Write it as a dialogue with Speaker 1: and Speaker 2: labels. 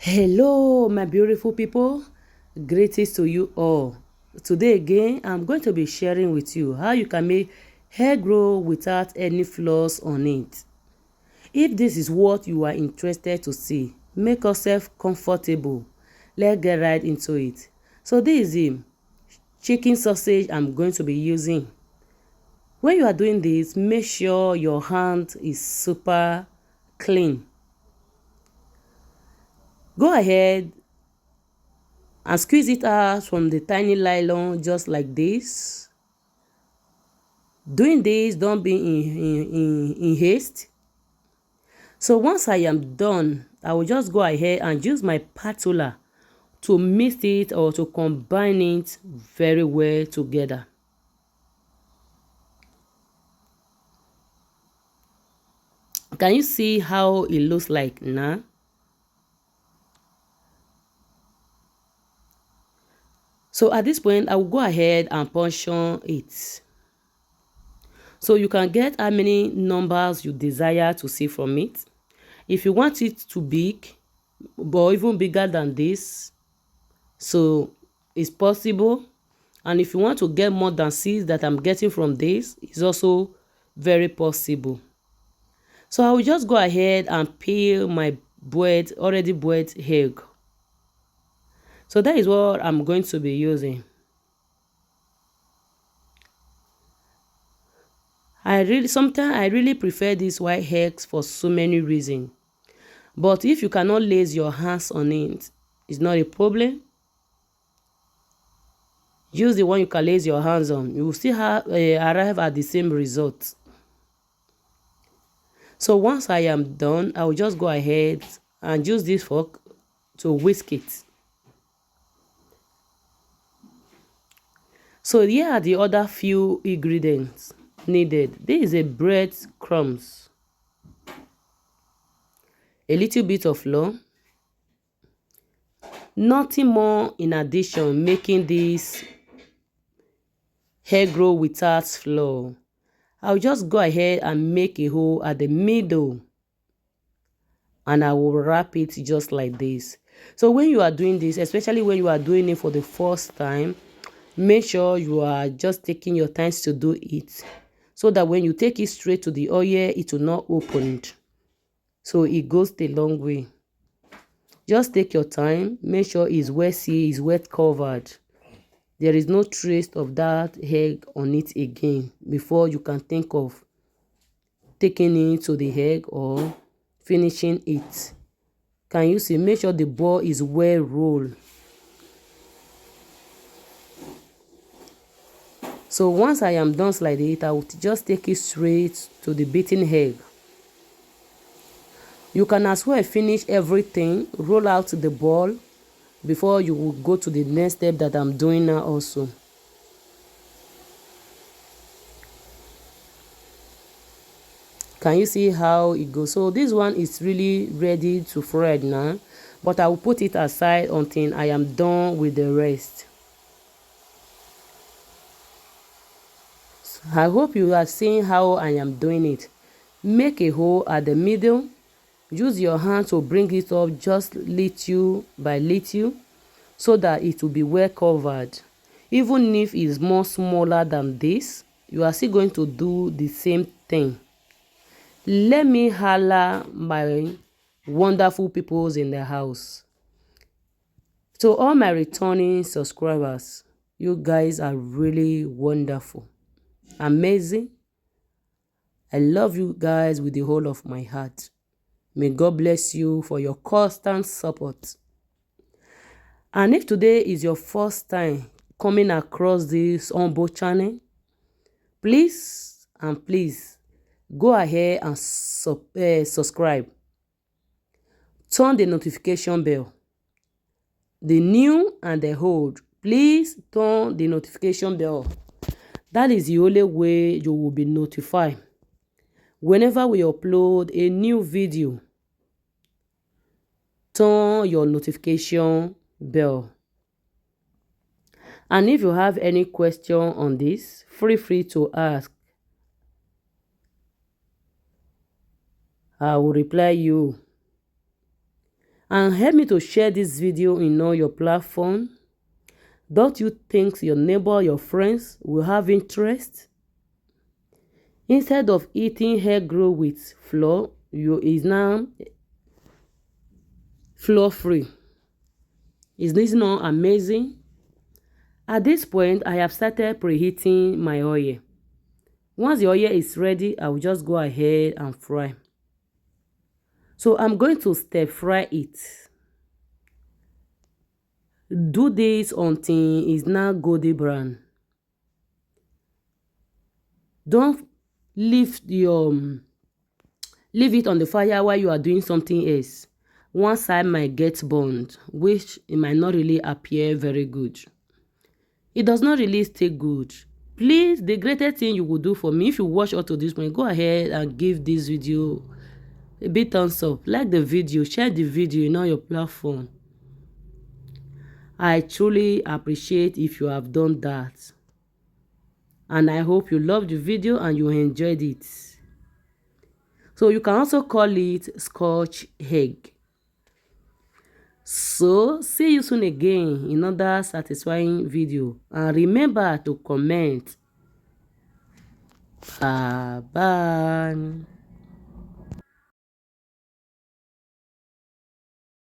Speaker 1: Hello, my beautiful people. Greetings to you all. Today again, I'm going to be sharing with you how you can make hair grow without any flaws on it. If this is what you are interested to see, make yourself comfortable. Let's get right into it. So this is the chicken sausage I'm going to be using. When you are doing this, make sure your hand is super clean. Go ahead and squeeze it out from the tiny nylon just like this. Doing this, don't be in haste. So once I am done, I will just go ahead and use my spatula to mix it or to combine it very well together. Can you see how it looks like now? So at this point, I will go ahead and portion it. So you can get how many numbers you desire to see from it. If you want it to big, but even bigger than this, so it's possible. And if you want to get more than seeds that I'm getting from this, it's also very possible. So I will just go ahead and peel my already boiled egg. So that is what I'm going to be using. Sometimes I really prefer these white eggs for so many reasons. But if you cannot lay your hands on it, it's not a problem. Use the one you can lay your hands on. You will still arrive at the same result. So once I am done, I will just go ahead and use this fork to whisk it. So here are the other few ingredients needed. This is a bread crumbs, a little bit of flour, nothing more in addition, making this hair grow without flour. I'll just go ahead and make a hole at the middle and I will wrap it just like this. So when you are doing this, especially when you are doing it for the first time, make sure you are just taking your time to do it so that when you take it straight to the oil, it will not open. So it goes a long way. Just take your time, make sure it's well sealed, it's well covered. There is no trace of that egg on it again before you can think of taking it to the egg or finishing it. Can you see? Make sure the ball is well rolled. So once I am done like it, I will just take it straight to the beaten egg. You can as well finish everything, roll out the ball before you will go to the next step that I'm doing now also. Can you see how it goes? So this one is really ready to fried now, but I will put it aside until I am done with the rest. I hope you are seeing how I am doing it. Make a hole at the middle. Use your hand to bring it up just little by little so that it will be well covered. Even if it's more smaller than this, you are still going to do the same thing. Let me holler my wonderful peoples in the house. To all my returning subscribers, you guys are really wonderful, amazing. I love you guys with the whole of my heart. May God bless you for your constant support. And if today is your first time coming across this humble channel, please and please go ahead and subscribe. Turn the notification bell. The new and the old, please turn the notification bell. That is the only way you will be notified whenever we upload a new video. Turn your notification bell. And if you have any question on this, feel free to ask. I will reply you. And help me to share this video in all your platform. Don't you think your neighbor, your friends will have interest? Instead of eating hair grow with flour, you is now flour free. Is this not amazing? At this point, I have started preheating my oil. Once the oil is ready, I will just go ahead and fry. So I'm going to stir fry it. Do this until it's now golden brown. Don't leave it on the fire while you are doing something else. One side might get burned, which it might not really appear very good. It does not really stay good. Please, the greatest thing you will do for me, if you watch up to this point, go ahead and give this video a big thumbs up. Like the video, share the video in all your platform. I truly appreciate if you have done that. And I hope you loved the video and you enjoyed it. So you can also call it Scotch egg. So see you soon again in another satisfying video. And remember to comment. Bye.